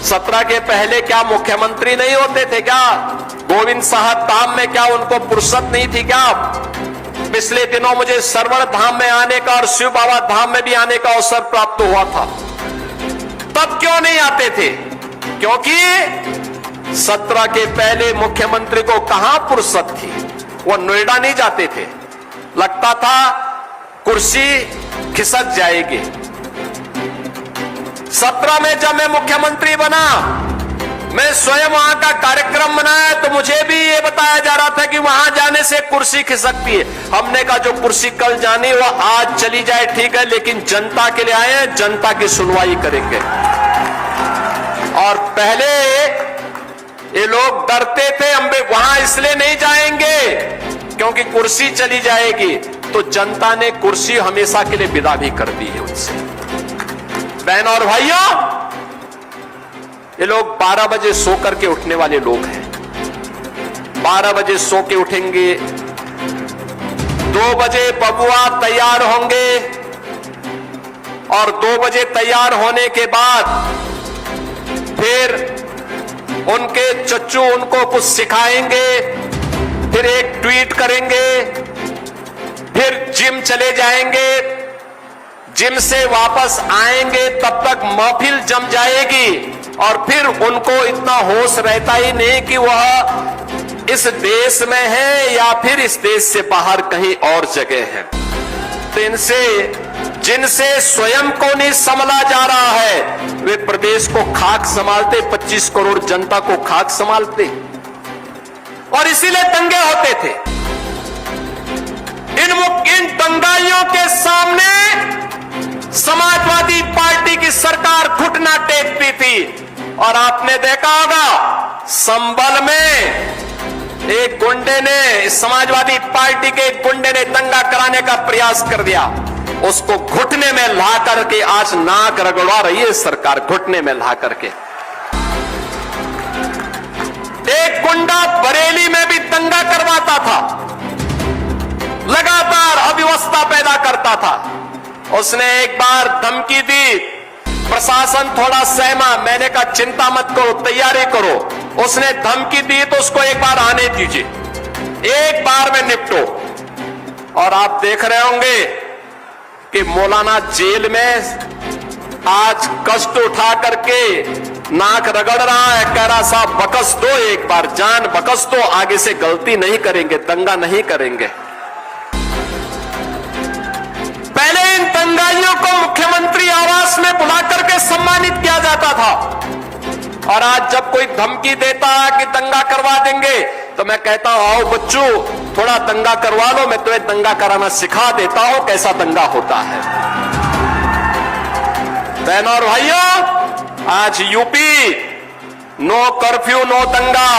17 के पहले क्या मुख्यमंत्री नहीं होते थे क्या? गोविंद साहब धाम में क्या उनको फुर्सत नहीं थी क्या? पिछले दिनों मुझे सरवण धाम में आने का और शिव बाबा धाम में भी आने का अवसर प्राप्त हुआ था। तब क्यों नहीं आते थे? क्योंकि 17 के पहले मुख्यमंत्री को कहां फुर्सत थी। वो नोएडा नहीं जाते थे, लगता था कुर्सी खिसक जाएगी। 17 में जब मैं मुख्यमंत्री बना, मैं स्वयं वहां का कार्यक्रम बनाया तो मुझे भी ये बताया जा रहा था कि वहां जाने से कुर्सी खिसकती है। हमने कहा जो कुर्सी कल जानी वो आज चली जाए ठीक है, लेकिन जनता के लिए आए हैं, जनता की सुनवाई करेंगे। और पहले ये लोग डरते थे हम वहां इसलिए नहीं जाएंगे क्योंकि कुर्सी चली जाएगी, तो जनता ने कुर्सी हमेशा के लिए विदा भी कर दी है उनसे। बहन और भाइयों, ये लोग 12 बजे सो करके उठने वाले लोग हैं। 12 बजे सो के उठेंगे, 2 बजे बबुआ तैयार होंगे और 2 बजे तैयार होने के बाद फिर उनके चच्चू उनको कुछ सिखाएंगे, फिर एक ट्वीट करेंगे, फिर जिम चले जाएंगे, जिम से वापस आएंगे तब तक महफिल जम जाएगी और फिर उनको इतना होश रहता ही नहीं कि वह इस देश में है या फिर इस देश से बाहर कहीं और जगह है। तो इनसे जिनसे स्वयं को नहीं संभाला जा रहा है, वे प्रदेश को खाक संभालते, 25 करोड़ जनता को खाक संभालते और इसीलिए दंगे होते थे। इन दंगाइयों के सामने समाजवादी पार्टी की सरकार घुटना टेकती थी। और आपने देखा होगा संभल में एक गुंडे ने, समाजवादी पार्टी के एक गुंडे ने दंगा कराने का प्रयास कर दिया, उसको घुटने में ला करके आज नाक रगड़वा रही है सरकार, घुटने में ला करके। एक गुंडा बरेली में भी दंगा करवाता था, लगातार अव्यवस्था पैदा करता था। उसने एक बार धमकी दी, प्रशासन थोड़ा सहमा, मैंने कहा चिंता मत करो, तैयारी करो। उसने धमकी दी तो उसको एक बार आने दीजिए, एक बार में निपटो। और आप देख रहे होंगे कि मौलाना जेल में आज कष्ट उठा करके नाक रगड़ रहा है, कह रहा साहब बकस दो, एक बार जान बकस दो, आगे से गलती नहीं करेंगे, दंगा नहीं करेंगे। पहले इन दंगाइयों को मुख्यमंत्री आवास में बुला करके सम्मानित किया जाता था और आज जब कोई धमकी देता है कि दंगा करवा देंगे तो मैं कहता हूं आओ बच्चों थोड़ा दंगा करवा लो, मैं तुम्हें दंगा कराना सिखा देता हूं कैसा दंगा होता है। बहनों और भाइयों, आज यूपी नो कर्फ्यू नो दंगा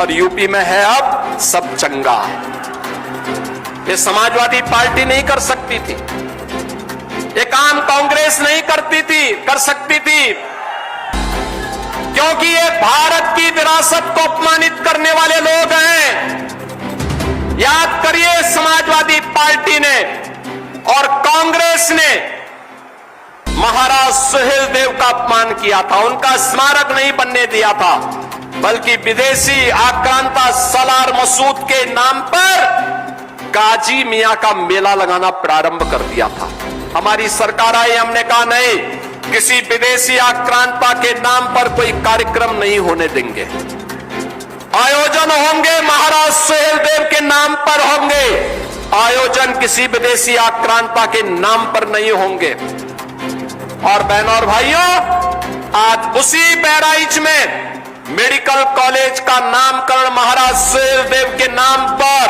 और यूपी में है अब सब चंगा। ये समाजवादी पार्टी नहीं कर सकती थी, ये काम कांग्रेस नहीं कर सकती थी, क्योंकि ये भारत की विरासत को अपमानित करने वाले लोग हैं। याद करिए, समाजवादी पार्टी ने और कांग्रेस ने महाराज सुहेलदेव का अपमान किया था, उनका स्मारक नहीं बनने दिया था, बल्कि विदेशी आक्रांता सलार मसूद के नाम पर काजी मियां का मेला लगाना प्रारंभ कर दिया था। हमारी सरकार आई, हमने कहा नहीं, किसी विदेशी आक्रांता के नाम पर कोई कार्यक्रम नहीं होने देंगे। आयोजन होंगे महाराज सुहेलदेव के नाम पर होंगे, आयोजन किसी विदेशी आक्रांता के नाम पर नहीं होंगे। और बहनों और भाइयों, आज उसी बहराइच में मेडिकल कॉलेज का नामकरण महाराज सुहेलदेव के नाम पर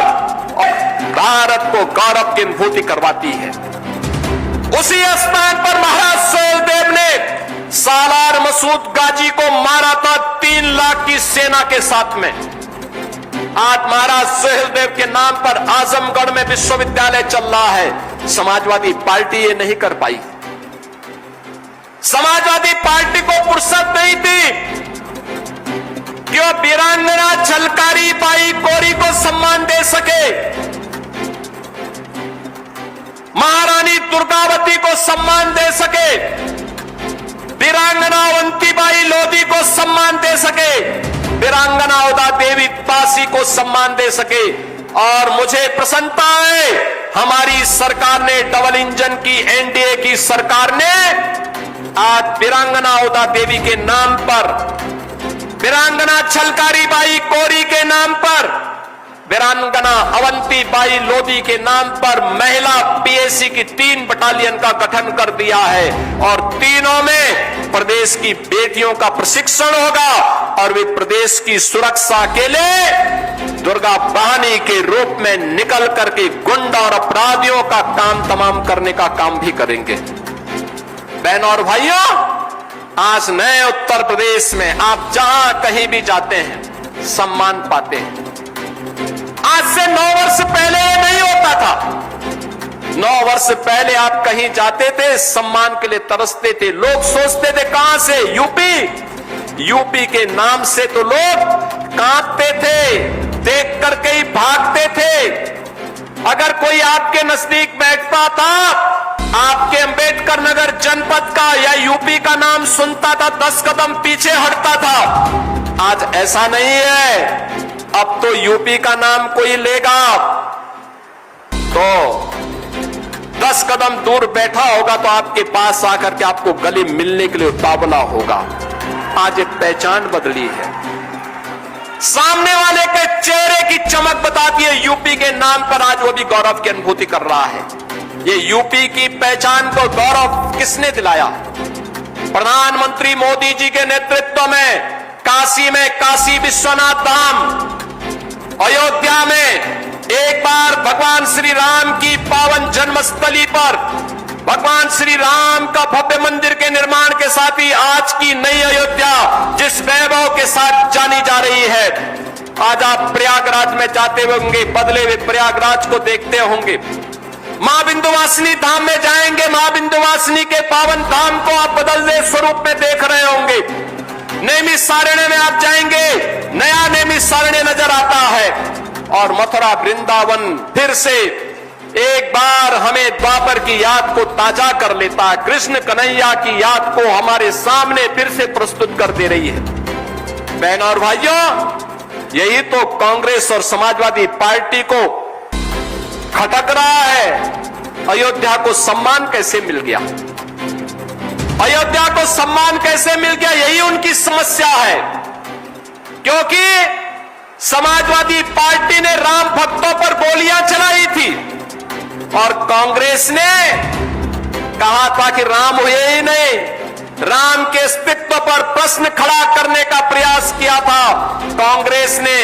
भारत को गौरव की अनुभूति करवाती है। उसी स्थान पर महाराज सुहेलदेव ने सालार मसूद गाजी को मारा था 3 लाख की सेना के साथ में। आज महाराज सुहेलदेव के नाम पर आजमगढ़ में विश्वविद्यालय चल रहा है। समाजवादी पार्टी ये नहीं कर पाई। समाजवादी पार्टी को फुर्सत नहीं थी कि वो वीरांगना झलकारी बाई कोरी को सम्मान दे सके, महारानी दुर्गावती को सम्मान दे सके, वीरांगना अवंतीबाई लोधी को वीरांगना उदा देवी पासी को सम्मान दे सके। और मुझे प्रसन्नता है हमारी सरकार ने, डबल इंजन की एनडीए की सरकार ने आज वीरांगना उदा देवी के नाम पर, वीरांगना छलकारी बाई कोरी के नाम पर, वीरांगना अवंती बाई लोधी के नाम पर महिला पीएसी की 3 बटालियन का गठन कर दिया है। और तीनों में प्रदेश की बेटियों का प्रशिक्षण होगा और वे प्रदेश की सुरक्षा के लिए दुर्गा वाहिनी के रूप में निकल करके गुंडा और अपराधियों का काम तमाम करने का काम भी करेंगे। बहनों और भाइयों, आज नए उत्तर प्रदेश में आप जहां कहीं भी जाते हैं सम्मान पाते हैं। आज से 9 वर्ष पहले ये नहीं होता था। 9 वर्ष पहले आप कहीं जाते थे सम्मान के लिए तरसते थे। लोग सोचते थे कहां से, यूपी के नाम से तो लोग कांपते थे, देख करके ही भागते थे। अगर कोई आपके नजदीक बैठता था, आपके अंबेडकर नगर जनपद का या यूपी का नाम सुनता था, 10 कदम पीछे हटता था। आज ऐसा नहीं है। अब तो यूपी का नाम कोई लेगा तो 10 कदम दूर बैठा होगा तो आपके पास आकर के आपको गले मिलने के लिए उतावला होगा। आज एक पहचान बदली है। सामने वाले के चेहरे की चमक बताती है यूपी के नाम पर। आज वो भी गौरव की अनुभूति कर रहा है। ये यूपी की पहचान को गौरव किसने दिलाया? प्रधानमंत्री मोदी जी के नेतृत्व में काशी में काशी विश्वनाथ धाम, अयोध्या में एक बार भगवान श्री राम की पावन जन्मस्थली पर भगवान श्री राम का भव्य मंदिर के निर्माण के साथ ही आज की नई अयोध्या जिस वैभव के साथ जानी जा रही है। आज आप प्रयागराज में जाते होंगे, बदले हुए प्रयागराज को देखते होंगे। मां विंध्यवासिनी धाम में जाएंगे, मां विंध्यवासिनी के पावन धाम को आप बदलते स्वरूप में देख रहे होंगे। नैमिषारण्य में आप जाएंगे, नया नैमिषारण्य नजर आता है। और मथुरा वृंदावन फिर से एक बार हमें द्वापर की याद को ताजा कर लेता है। कृष्ण कन्हैया की याद को हमारे सामने फिर से प्रस्तुत कर दे रही है। बहनों और भाइयों, यही तो कांग्रेस और समाजवादी पार्टी को खटक रहा है। अयोध्या को सम्मान कैसे मिल गया? अयोध्या को सम्मान कैसे मिल गया? यही उनकी समस्या है। क्योंकि समाजवादी पार्टी ने राम भक्तों पर गोलियां चलाई थी और कांग्रेस ने कहा था कि राम हुए ही नहीं, राम के अस्तित्व पर प्रश्न खड़ा करने का प्रयास किया था कांग्रेस ने।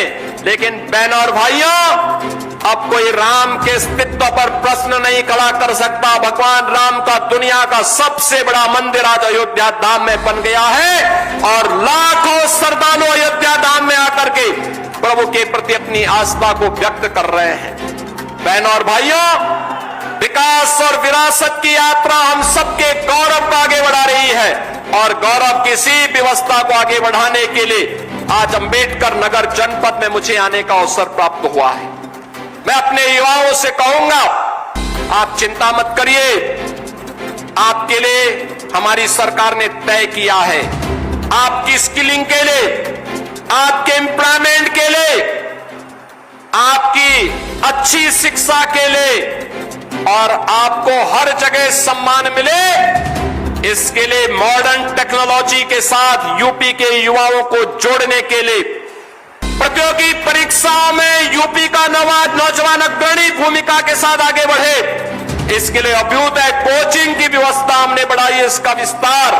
लेकिन बहनों और भाइयों, अब कोई राम के अस्तित्व पर प्रश्न नहीं खड़ा कर सकता। भगवान राम का दुनिया का सबसे बड़ा मंदिर आज अयोध्या धाम में बन गया है और लाखों श्रद्धालु अयोध्या धाम में आकर के प्रभु के प्रति अपनी आस्था को व्यक्त कर रहे हैं। बहनों और भाइयों, विकास और विरासत की यात्रा हम सबके गौरव को आगे बढ़ा रही है और गौरव की इसी व्यवस्था को आगे बढ़ाने के लिए आज अंबेडकर नगर जनपद में मुझे आने का अवसर प्राप्त हुआ है। मैं अपने युवाओं से कहूंगा, आप चिंता मत करिए। आपके लिए हमारी सरकार ने तय किया है, आपकी स्किलिंग के लिए, आपके एम्प्लॉयमेंट के लिए, आपकी अच्छी शिक्षा के लिए और आपको हर जगह सम्मान मिले, इसके लिए मॉडर्न टेक्नोलॉजी के साथ यूपी के युवाओं को जोड़ने के लिए प्रतियोगी परीक्षाओं में यूपी का नौजवान अग्रणी भूमिका के साथ आगे बढ़े, इसके लिए अभ्युदय कोचिंग की व्यवस्था हमने बढ़ाई है, इसका विस्तार।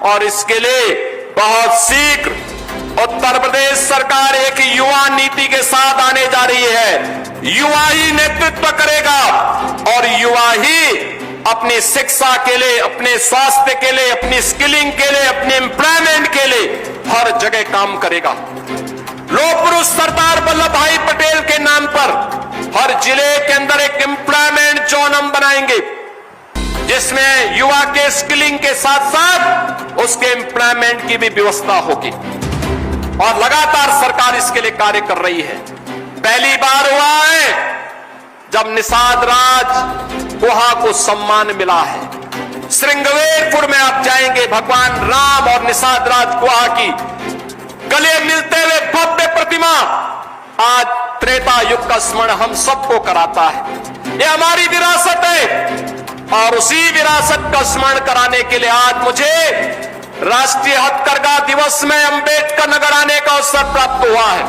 और इसके लिए बहुत शीघ्र उत्तर प्रदेश सरकार एक युवा नीति के साथ आने जा रही है। युवा ही नेतृत्व करेगा और युवा ही अपनी शिक्षा के लिए, अपने स्वास्थ्य के लिए, अपनी स्किलिंग के लिए, अपने एम्प्लॉयमेंट के लिए हर जगह काम करेगा। लोह पुरुष सरदार वल्लभ भाई पटेल के नाम पर हर जिले के अंदर एक एम्प्लॉयमेंट जोन हम बनाएंगे, जिसमें युवा के स्किलिंग के साथ साथ उसके एम्प्लॉयमेंट की भी व्यवस्था होगी और लगातार सरकार इसके लिए कार्य कर रही है। पहली बार हुआ है जब निषाद राज गुहा को सम्मान मिला है। श्रृंगवेरपुर में आप जाएंगे, भगवान राम और निषाद राज गुहा की गले मिलते हुए भव्य प्रतिमा आज त्रेता युग का स्मरण हम सबको कराता है। ये हमारी विरासत है और उसी विरासत का स्मरण कराने के लिए आज मुझे राष्ट्रीय हथकरघा दिवस में अंबेडकर नगर आने का अवसर प्राप्त हुआ है।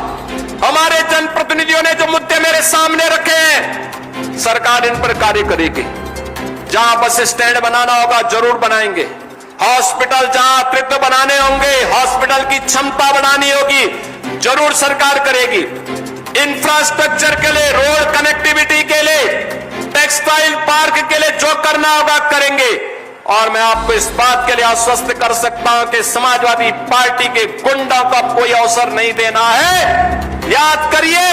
हमारे जनप्रतिनिधियों ने जो मुद्दे मेरे सामने रखे हैं, सरकार इन पर कार्य करेगी। जहां बस स्टैंड बनाना होगा जरूर बनाएंगे, हॉस्पिटल जहां अतिरिक्त बनाने होंगे, हॉस्पिटल की क्षमता बढ़ानी होगी, जरूर सरकार करेगी। इंफ्रास्ट्रक्चर के लिए, रोड कनेक्टिविटी के लिए, टेक्सटाइल पार्क के लिए जो करना होगा करेंगे। और मैं आपको इस बात के लिए आश्वस्त कर सकता हूं कि समाजवादी पार्टी के गुंडों को कोई अवसर नहीं देना है। याद करिए,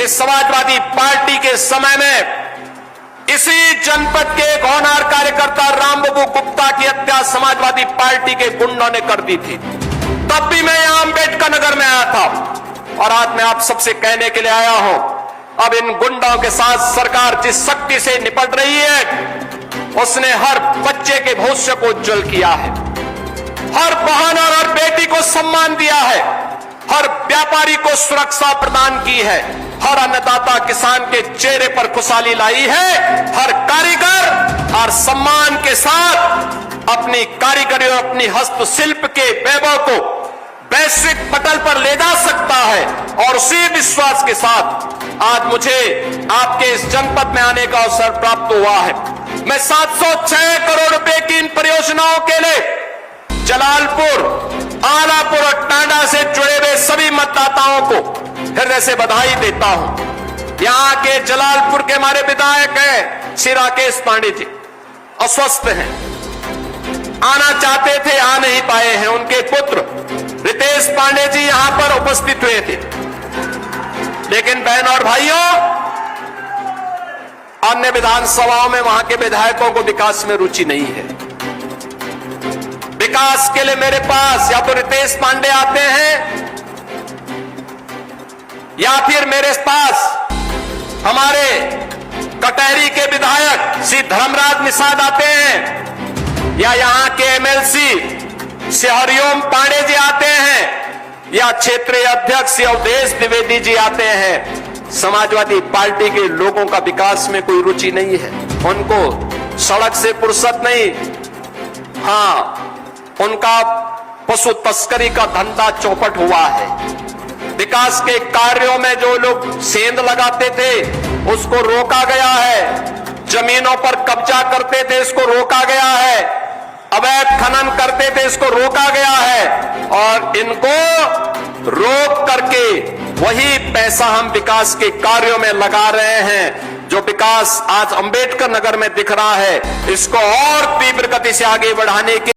इस समाजवादी पार्टी के समय में इसी जनपद के एक होनहार कार्यकर्ता रामबाबू गुप्ता की हत्या समाजवादी पार्टी के गुंडों ने कर दी थी। तब भी मैं यहां अंबेडकर नगर में आया था और आज मैं आप सबसे कहने के लिए आया हूं, अब इन गुंडों के साथ सरकार जिस शक्ति से निपट रही है, उसने हर बच्चे के भविष्य को उज्जवल किया है, हर बहन और हर बेटी को सम्मान दिया है, हर व्यापारी को सुरक्षा प्रदान की है, हर अन्नदाता किसान के चेहरे पर खुशहाली लाई है, हर कारीगर और सम्मान के साथ अपनी कारीगरी और अपनी हस्तशिल्प के वैभव को वैश्विक पटल पर ले जा सकता है। और उसी विश्वास के साथ आज मुझे आपके इस जनपद में आने का अवसर प्राप्त हुआ है। मैं 706 करोड़ रुपए की इन परियोजनाओं के लिए जलालपुर, आलापुर और टांडा से जुड़े हुए सभी मतदाताओं को हृदय से बधाई देता हूं। यहां के जलालपुर के हमारे विधायक हैं श्री राकेश पांडे जी, अस्वस्थ हैं, आना चाहते थे, आ नहीं पाए हैं। उनके पुत्र रितेश पांडे जी यहां पर उपस्थित हुए थे, लेकिन बहन और भाइयों, अन्य विधानसभाओं में वहां के विधायकों को विकास में रुचि नहीं है। विकास के लिए मेरे पास या तो रितेश पांडे आते हैं या फिर मेरे पास हमारे कटहरी के विधायक श्री धर्मराज निषाद आते हैं, या यहां के एमएलसी श्री हरिओम पांडे जी आते हैं, या क्षेत्रीय अध्यक्ष श्री अवधेश द्विवेदी जी आते हैं। समाजवादी पार्टी के लोगों का विकास में कोई रुचि नहीं है, उनको सड़क से फुर्सत नहीं। हां, उनका पशु तस्करी का धंधा चौपट हुआ है। विकास के कार्यों में जो लोग सेंध लगाते थे उसको रोका गया है, जमीनों पर कब्जा करते थे इसको रोका गया है, अवैध खनन करते थे इसको रोका गया है, और इनको रोक करके वही पैसा हम विकास के कार्यों में लगा रहे हैं। जो विकास आज अंबेडकर नगर में दिख रहा है, इसको और तीव्र गति से आगे बढ़ाने के